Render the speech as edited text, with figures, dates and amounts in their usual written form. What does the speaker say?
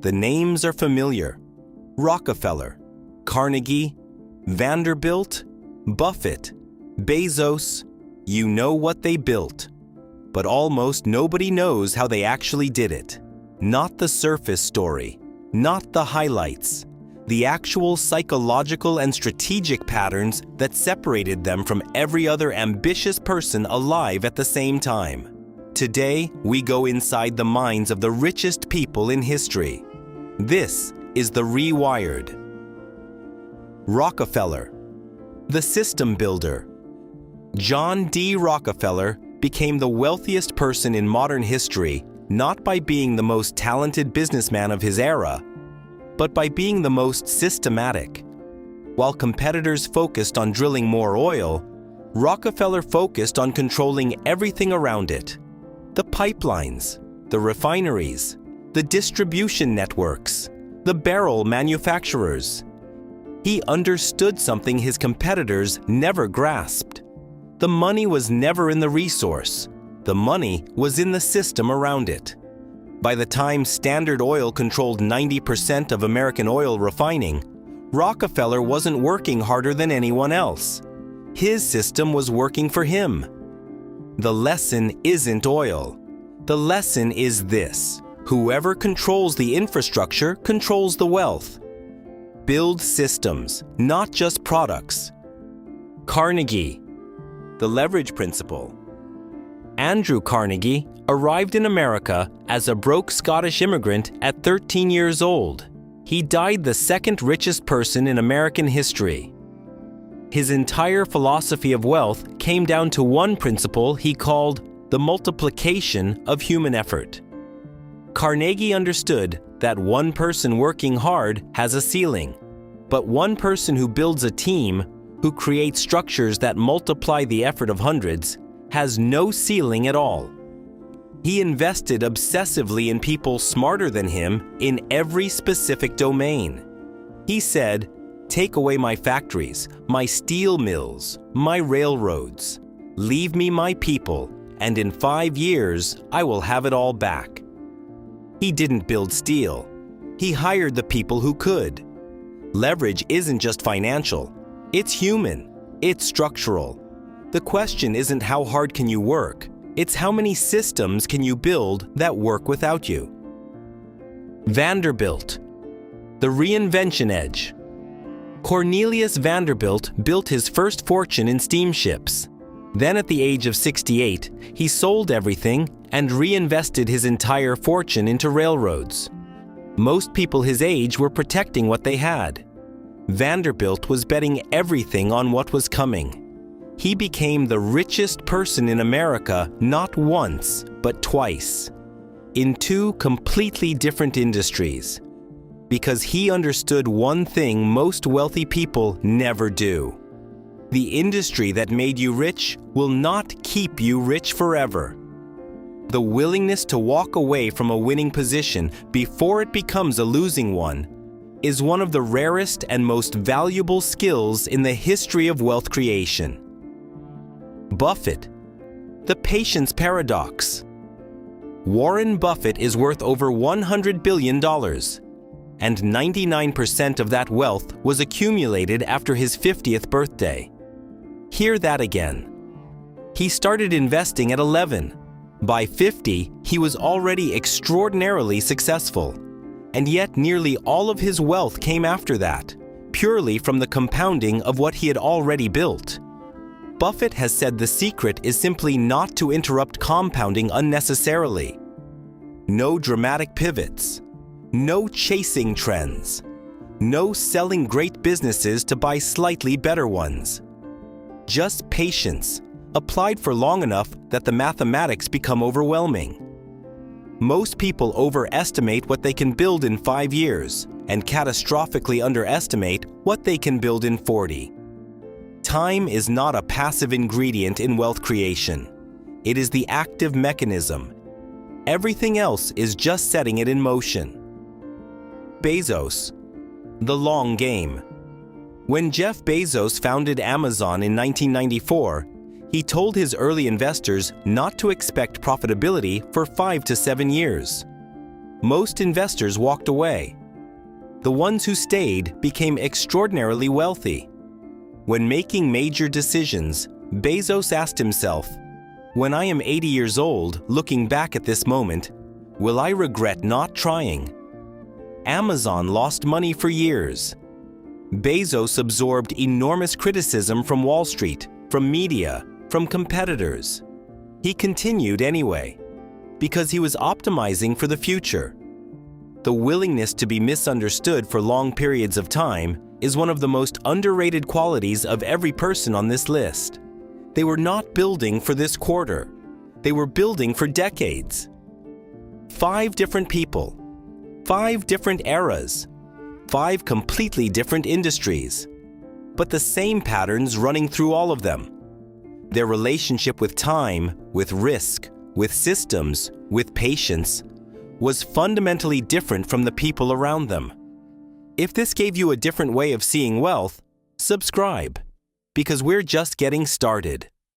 The names are familiar: Rockefeller, Carnegie, Vanderbilt, Buffett, Bezos. You know what they built. But almost nobody knows how they actually did it. Not the surface story, not the highlights, the actual psychological and strategic patterns that separated them from every other ambitious person alive at the same time. Today, we go inside the minds of the richest people in history. This is the Rewired. Rockefeller, the system builder. John D. Rockefeller became the wealthiest person in modern history not by being the most talented businessman of his era, but by being the most systematic. While competitors focused on drilling more oil, Rockefeller focused on controlling everything around it: the pipelines, the refineries, the distribution networks, the barrel manufacturers. He understood something his competitors never grasped. The money was never in the resource. The money was in the system around it. By the time Standard Oil controlled 90% of American oil refining, Rockefeller wasn't working harder than anyone else. His system was working for him. The lesson isn't oil. The lesson is this: whoever controls the infrastructure controls the wealth. Build systems, not just products. Carnegie, the leverage principle. Andrew Carnegie arrived in America as a broke Scottish immigrant at 13 years old. He died the second richest person in American history. His entire philosophy of wealth came down to one principle he called the multiplication of human effort. Carnegie understood that one person working hard has a ceiling, but one person who builds a team, who creates structures that multiply the effort of hundreds, has no ceiling at all. He invested obsessively in people smarter than him in every specific domain. He said, "Take away my factories, my steel mills, my railroads. Leave me my people, and in 5 years, I will have it all back." He didn't build steel. He hired the people who could. Leverage isn't just financial. It's human. It's structural. The question isn't how hard can you work. It's how many systems can you build that work without you. Vanderbilt, the reinvention edge. Cornelius Vanderbilt built his first fortune in steamships. Then at the age of 68, he sold everything and reinvested his entire fortune into railroads. Most people his age were protecting what they had. Vanderbilt was betting everything on what was coming. He became the richest person in America not once, but twice, in two completely different industries, because he understood one thing most wealthy people never do. The industry that made you rich will not keep you rich forever. The willingness to walk away from a winning position before it becomes a losing one is one of the rarest and most valuable skills in the history of wealth creation. Buffett, the patience paradox. Warren Buffett is worth over $100 billion, and 99% of that wealth was accumulated after his 50th birthday. Hear that again. He started investing at 11. By 50, he was already extraordinarily successful, and yet nearly all of his wealth came after that, purely from the compounding of what he had already built. Buffett has said the secret is simply not to interrupt compounding unnecessarily. No dramatic pivots, no chasing trends, no selling great businesses to buy slightly better ones. Just patience, applied for long enough that the mathematics become overwhelming. Most people overestimate what they can build in 5 years and catastrophically underestimate what they can build in 40. Time is not a passive ingredient in wealth creation. It is the active mechanism. Everything else is just setting it in motion. Bezos, the long game. When Jeff Bezos founded Amazon in 1994, he told his early investors not to expect profitability for 5 to 7 years. Most investors walked away. The ones who stayed became extraordinarily wealthy. When making major decisions, Bezos asked himself, "When I am 80 years old, looking back at this moment, will I regret not trying?" Amazon lost money for years. Bezos absorbed enormous criticism from Wall Street, from media, from competitors. He continued anyway, because he was optimizing for the future. The willingness to be misunderstood for long periods of time is one of the most underrated qualities of every person on this list. They were not building for this quarter. They were building for decades. 5 different people, 5 different eras, 5 completely different industries, but the same patterns running through all of them. Their relationship with time, with risk, with systems, with patience, was fundamentally different from the people around them. If this gave you a different way of seeing wealth, subscribe, because we're just getting started.